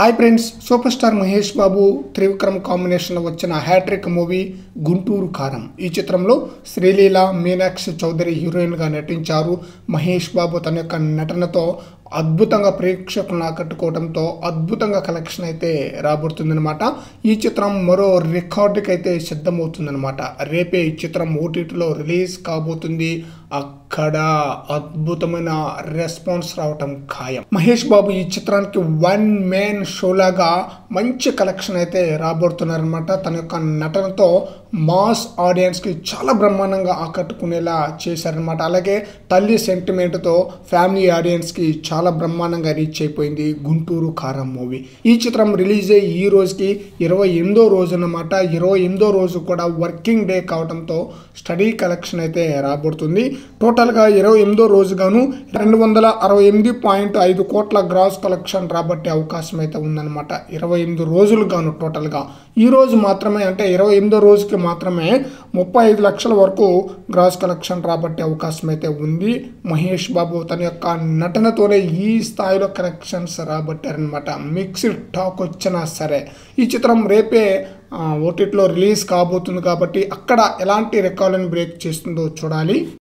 Hi friends, superstar Mahesh Babu Trivikram కాంబినేషన్లో వచ్చిన hat trick movie Guntur కారం. ఈ చిత్రంలో శ్రీలీల, మీనాక్షి చౌదరి హీరోయిన్గా నటించారు. మహేష్ బాబు తన యొక్క నటనతో అద్భుతంగా ప్రేక్షకులను ఆకట్టుకోవడంతో అద్భుతంగా కలెక్షన్ అయితే రాబడుతుందన్నమాట. ఈ చిత్రం మరో రికార్డుకి అయితే సిద్ధమవుతుందన్నమాట. రేపే ఈ చిత్రం ఓటీటీలో రిలీజ్ కాబోతుంది. అక్కడ అద్భుతమైన రెస్పాన్స్ రావటం ఖాయం. మహేష్ బాబు ఈ చిత్రానికి వన్ మ్యాన్ షోలాగా మంచి కలెక్షన్ అయితే రాబడుతున్నారనమాట. తన యొక్క నటనతో మాస్ ఆడియన్స్కి చాలా బ్రహ్మాండంగా ఆకట్టుకునేలా చేశారనమాట. అలాగే తల్లి సెంటిమెంట్తో ఫ్యామిలీ ఆడియన్స్కి చాలా బ్రహ్మాండంగా రీచ్ అయిపోయింది గుంటూరు కారం మూవీ. ఈ చిత్రం రిలీజ్ అయ్యి ఈ రోజుకి 28వ రోజు అన్నమాట. 28వ రోజు కూడా వర్కింగ్ డే కావడంతో స్టడీ కలెక్షన్ అయితే రాబడుతుంది. టోటల్గా 28వ రోజుగాను 268.5 కోట్ల గ్రాస్ కలెక్షన్ రాబట్టే అవకాశం అయితే ఉందన్నమాట. 28 రోజులు గాను టోటల్గా ఈ రోజు మాత్రమే, అంటే 28వ రోజుకి మాత్రమే 35 లక్షల వరకు గ్రాస్ కలెక్షన్ రాబట్టే అవకాశం అయితే ఉంది. మహేష్ బాబు తన యొక్క నటనతోనే ఈ స్థాయిలో కలెక్షన్స్ రాబట్టారనమాట. మిక్స్డ్ టాక్ వచ్చినా సరే ఈ చిత్రం రేపే ఓటీటీలో రిలీజ్ కాబోతుంది కాబట్టి అక్కడ ఎలాంటి రికార్డులను బ్రేక్ చేస్తుందో చూడాలి.